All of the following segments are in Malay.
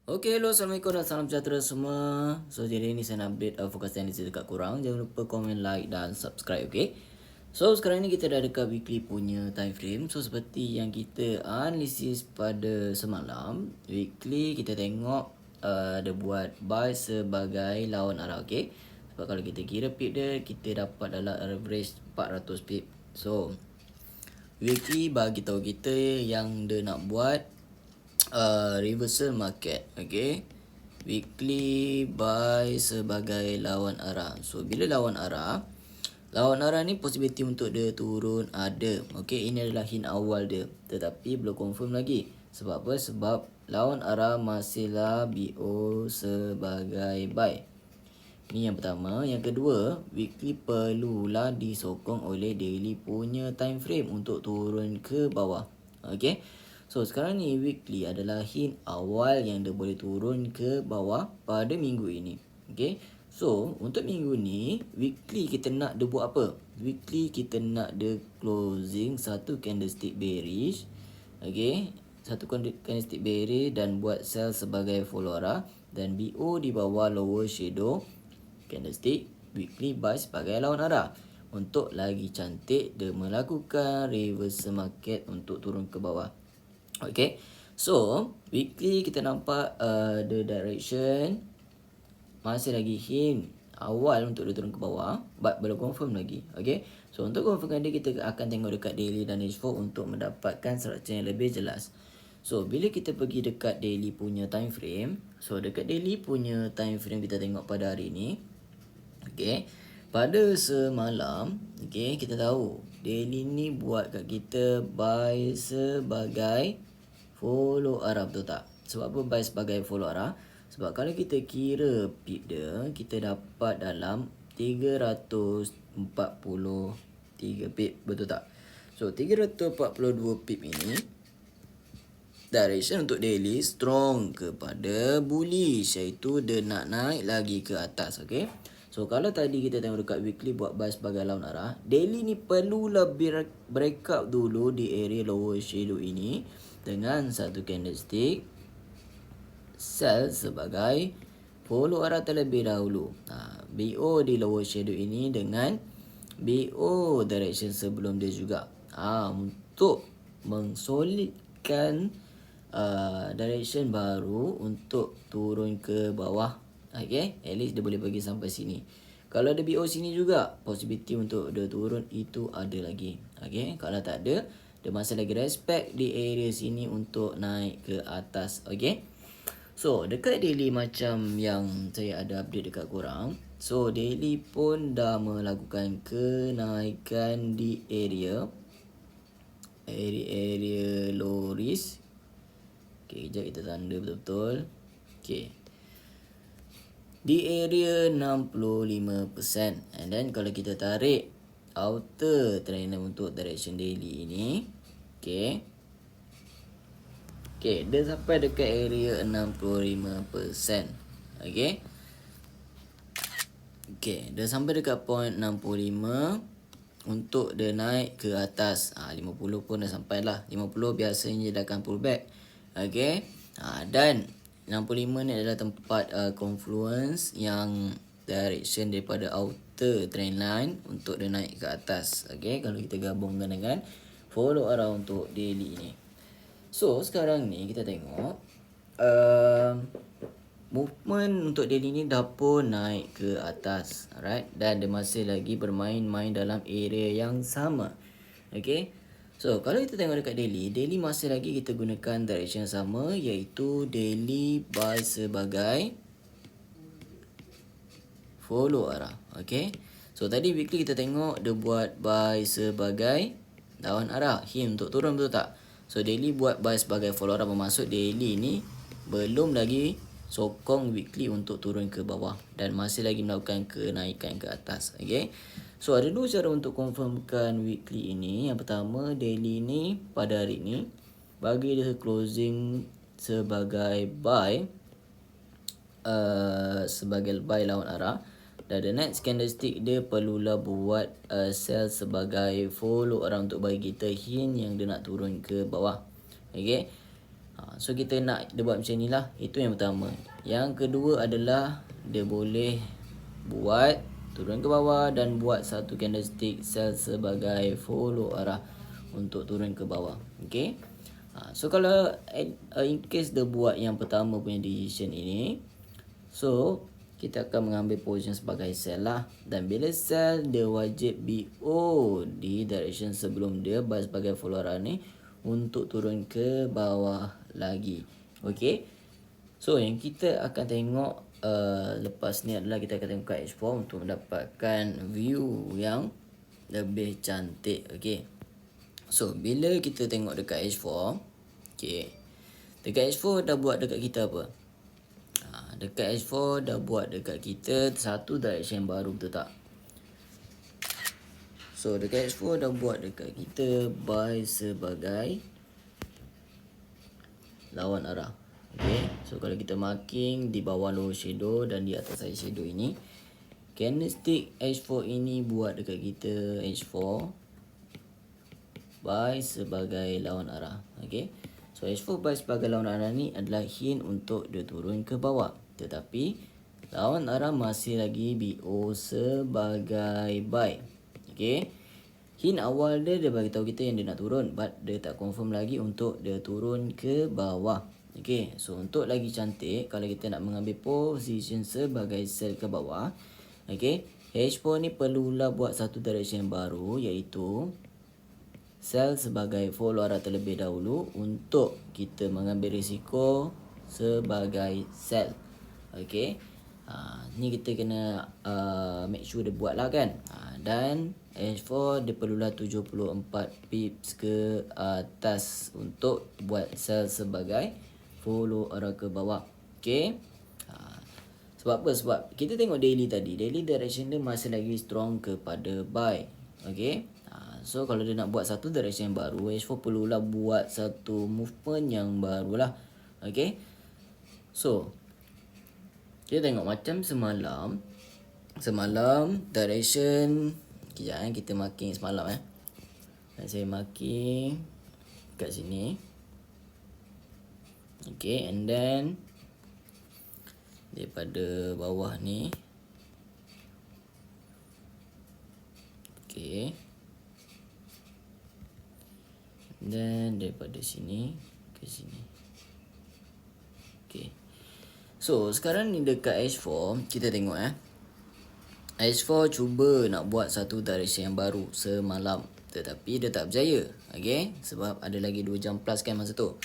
Okey, hello, Assalamualaikum dan salam sejahtera semua. So, jadi ni saya nak update fokus analysis dekat korang. Jangan lupa komen, like dan subscribe, okay? So, sekarang ni kita dah dekat weekly punya time frame. So, seperti yang kita analisis pada semalam, weekly kita tengok dia buat buy sebagai lawan arah, okay? Sebab kalau kita kira pip dia, kita dapat dalam average 400 pip. So, weekly bagi tahu kita yang dia nak buat reversal market, okay? Weekly buy sebagai lawan arah. So bila lawan arah ni possibility untuk dia turun ada. Okay, ini adalah hint awal dia, tetapi belum confirm lagi. Sebab apa? Sebab lawan arah masihlah BO sebagai buy. Ni yang pertama. Yang kedua, weekly perlulah disokong oleh daily punya time frame untuk turun ke bawah. Okay. So sekarang ni weekly adalah hint awal yang dia boleh turun ke bawah pada minggu ini. Okay. So untuk minggu ni, weekly kita nak dia buat apa? Weekly kita nak dia closing satu candlestick bearish. Okay. Satu candlestick bearish dan buat sell sebagai follow arah. Dan BO di bawah lower shadow candlestick weekly buy sebagai lawan arah. Untuk lagi cantik, dia melakukan reversal market untuk turun ke bawah. Okay, so weekly kita nampak the direction masih lagi hint awal untuk dia turun ke bawah, but belum confirm lagi. Okay, so untuk confirmkan dia, kita akan tengok dekat daily dan H4 untuk mendapatkan structure yang lebih jelas. So bila kita pergi dekat daily punya time frame, so dekat daily punya time frame kita tengok pada hari ni. Okay, pada semalam, okay, kita tahu daily ni buat kat kita buy sebagai follow arah, betul tak? Sebab apa buy sebagai follow arah? Sebab kalau kita kira pip dia, kita dapat dalam 343 pip, betul tak? So 342 pip ini direction untuk daily strong kepada bullish, iaitu dia nak naik lagi ke atas. Okay, so kalau tadi kita tengok dekat weekly buat buy sebagai lawan arah, daily ni perlulah breakout dulu di area lower shadow ini dengan satu candlestick sell sebagai follow arah terlebih dahulu. BO di lower shadow ini dengan BO direction sebelum dia juga, untuk mengsolidkan direction baru untuk turun ke bawah. Okay, at least dia boleh pergi sampai sini. Kalau ada BO sini juga, possibility untuk dia turun itu ada lagi. Okay, kalau tak ada, dia masih lagi respect di area sini untuk naik ke atas. Okay, so dekat daily macam yang saya ada update dekat korang, so daily pun dah melakukan kenaikan di area low risk. Okay, sekejap kita tanda betul-betul. Okay, di area 65%. And then kalau kita tarik outer trend untuk direction daily ini, okay, dia sampai dekat area 65%. Okay, dia sampai dekat point 65 untuk dia naik ke atas. 50 pun dah sampai lah. 50 biasanya dia akan pull back. Okay, dan 65 ni adalah tempat confluence yang direction daripada outer trend line untuk dia naik ke atas. Okay, kalau kita gabungkan dengan follow arah untuk daily ni. So sekarang ni kita tengok movement untuk daily ni dah pun naik ke atas, alright, dan dia masih lagi bermain-main dalam area yang sama. Okay, so kalau kita tengok dekat daily masih lagi kita gunakan direction yang sama, iaitu daily buy sebagai follow arah. Okay, so tadi weekly kita tengok dia buat buy sebagai lawan arah, hint untuk turun, betul tak? So daily buat buy sebagai follow arah, bermaksud daily ni belum lagi sokong weekly untuk turun ke bawah dan masih lagi melakukan kenaikan ke atas. Okay, so ada dua cara untuk confirmkan weekly ini. Yang pertama, daily ni pada hari ni bagi dia closing sebagai buy, sebagai buy lawan arah, dan the next candlestick dia perlulah buat sell sebagai follow arah untuk bagi kita hint yang dia nak turun ke bawah. Okay, So kita nak dia buat macam ni lah. Itu yang pertama. Yang kedua adalah dia boleh buat turun ke bawah dan buat satu candlestick sell sebagai follow arah untuk turun ke bawah. Okay. So kalau in case dia buat yang pertama punya decision ini, so kita akan mengambil position sebagai sell lah. Dan bila sell, dia wajib BO di direction sebelum dia buy sebagai follow arah ni untuk turun ke bawah lagi. Okay. So yang kita akan tengok lepas ni adalah kita akan tengok kat H4 untuk mendapatkan view yang lebih cantik. Okay. So bila kita tengok dekat H4, okay, dekat H4 dah buat dekat kita apa? Dekat H4 dah buat dekat kita satu direction baru, betul tak? So dekat H4 dah buat dekat kita buy sebagai lawan arah. Okay. So kalau kita marking di bawah lower shadow dan di atas high shadow ini, candlestick H4 ini buat dekat kita H4 buy sebagai lawan arah. Okay. So H4 buy sebagai lawan arah ni adalah hint untuk dia turun ke bawah. Tetapi lawan arah masih lagi BO sebagai buy. Okay. Hint awal dia bagi tahu kita yang dia nak turun, but dia tak confirm lagi untuk dia turun ke bawah. Okay. So untuk lagi cantik, kalau kita nak mengambil position sebagai sell ke bawah, okay, H4 ni perlulah buat satu direction baru, iaitu sell sebagai follow arah terlebih dahulu untuk kita mengambil risiko sebagai sell. Okay. Ni kita kena make sure dia buat lah kan. Dan H4 dia perlulah 74 pips ke atas untuk buat sell sebagai follow arah ke bawah. Okay. Sebab apa? Sebab kita tengok daily tadi, daily direction dia masih lagi strong kepada buy. Okay. So kalau dia nak buat satu direction yang baru, H4 perlulah buat satu movement yang barulah. Okay. So kita tengok macam semalam direction, kejap kita marking semalam saya marking kat sini. Okay, and then daripada bawah ni, okay, dan daripada sini ke sini. Okay. So sekarang ni dekat H4 kita tengok H4 cuba nak buat satu direction yang baru semalam, tetapi dia tak berjaya. Okay. Sebab ada lagi 2 jam plus kan masa tu.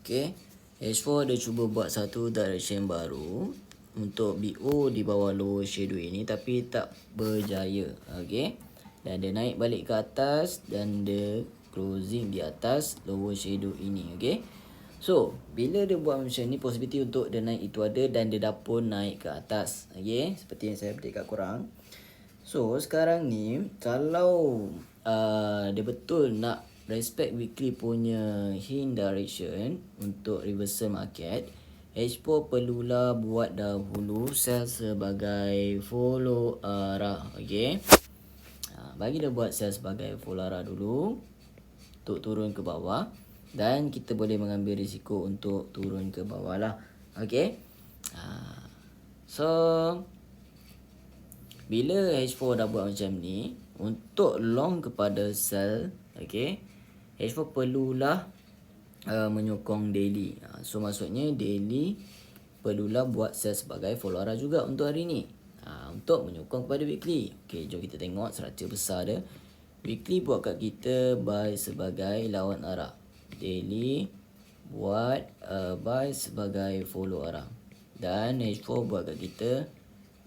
Okay. H4 dia cuba buat satu direction baru untuk BO di bawah lower shadow ini, tapi tak berjaya. Okay. Dan dia naik balik ke atas dan dia closing di atas lower shadow ini. Okay. So bila dia buat macam ni, possibility untuk dia naik itu ada dan dia dah pun naik ke atas. Okay. Seperti yang saya update kat korang. So sekarang ni kalau dia betul nak respect weekly punya hint direction untuk reversal market, H4 perlulah buat dahulu sell sebagai follow arah. Okay. Bagi dia buat sell sebagai follow arah dulu untuk turun ke bawah, dan kita boleh mengambil risiko untuk turun ke bawah lah. Okay. So bila H4 dah buat macam ni, untuk long kepada sell, okay, H4 perlulah menyokong daily. So maksudnya daily perlulah buat sell sebagai follow arah juga untuk hari ni, untuk menyokong kepada weekly. Okay, jom kita tengok structure besar dia. Weekly buat kat kita buy sebagai lawan arah, daily buat buy sebagai follow arah, dan H4 buat kat kita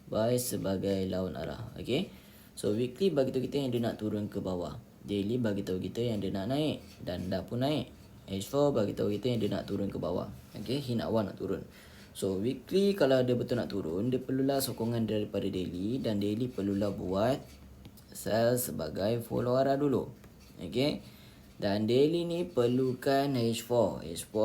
buy sebagai lawan arah. Okay. So weekly bagi tahu kita yang dia nak turun ke bawah, daily bagi tahu kita yang dia nak naik dan dah pun naik. H4 bagi tahu kita yang dia nak turun ke bawah. Okay, hint awal nak turun. So weekly kalau dia betul nak turun, dia perlulah sokongan daripada daily, dan daily perlulah buat sell sebagai follow arah dulu. Okay. Dan daily ni perlukan H4. H4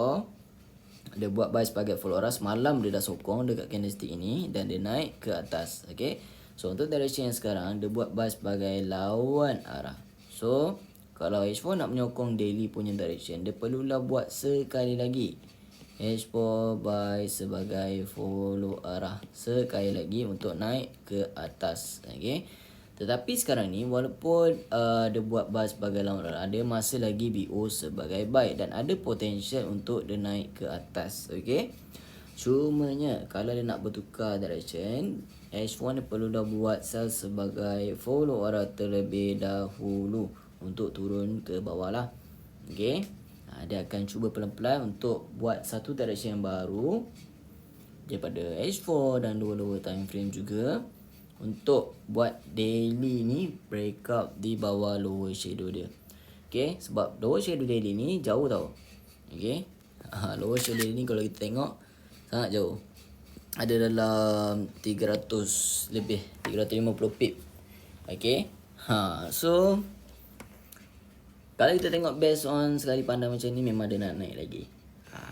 dia buat buy sebagai follow arah. Semalam dia dah sokong dekat candlestick ini dan dia naik ke atas. Okay. So untuk direction yang sekarang, dia buat buy sebagai lawan arah. So kalau H4 nak menyokong daily punya direction, dia perlulah buat sekali lagi H4 by sebagai follow arah. Sekali lagi untuk naik ke atas. Okay. Tetapi sekarang ni walaupun dia buat bar sebagai lawan arah, dia masih lagi BO sebagai buy dan ada potential untuk dia naik ke atas. Okay. Cumanya kalau dia nak bertukar direction, H1 dia perlu dah buat sell sebagai follow arah terlebih dahulu untuk turun ke bawah lah. Okay. Dia akan cuba pelan-pelan untuk buat satu direction yang baru daripada H4 dan lower time frame juga untuk buat daily ni break up di bawah lower shadow dia. Okay. Sebab lower shadow daily ni jauh tau. Okay. Lower shadow daily ni kalau kita tengok sangat jauh. Ada dalam 300 lebih, 350 pip. Okay. So kalau kita tengok based on sekali pandang macam ni, memang dia nak naik lagi.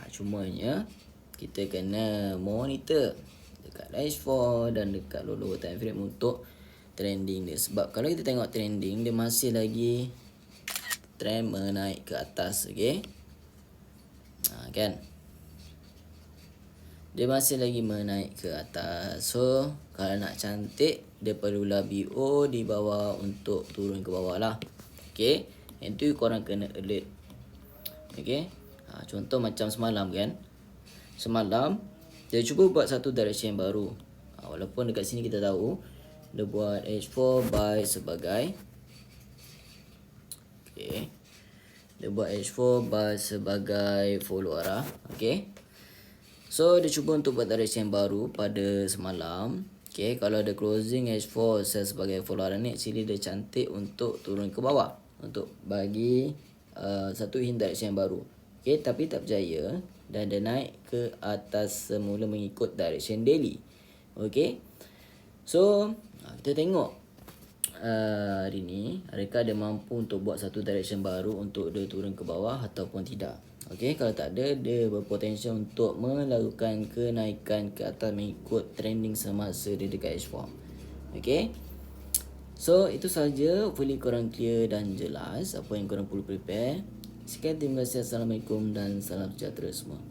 Cumanya kita kena monitor dekat H4 dan dekat lower time frame untuk trending dia. Sebab kalau kita tengok trending, dia masih lagi trend menaik ke atas. Okay. Kan? Dia masih lagi menaik ke atas. So kalau nak cantik, dia perlulah BO di bawah untuk turun ke bawah lah. Okay. Yang tu korang kena alert. Okay. Contoh macam semalam kan. Semalam dia cuba buat satu direction yang baru. Walaupun dekat sini kita tahu dia buat H4 buy sebagai, okay, dia buat H4 buy sebagai follow arah. Okay. So dia cuba untuk buat direction yang baru pada semalam. Okay. Kalau ada closing H4 sell sebagai follow arah ni, actually dia cantik untuk turun ke bawah, untuk bagi satu hint direction yang baru. Okay, tapi tak berjaya dan dia naik ke atas semula mengikut direction daily. Okay. So kita tengok hari ni adakah dia mampu untuk buat satu direction baru untuk dia turun ke bawah ataupun tidak. Okay, kalau tak ada, dia berpotensial untuk melakukan kenaikan ke atas mengikut trending semasa dia dekat H4. Okay. So itu saja, hopefully korang clear dan jelas apa yang korang perlu prepare. Sekian, terima kasih. Assalamualaikum dan salam sejahtera semua.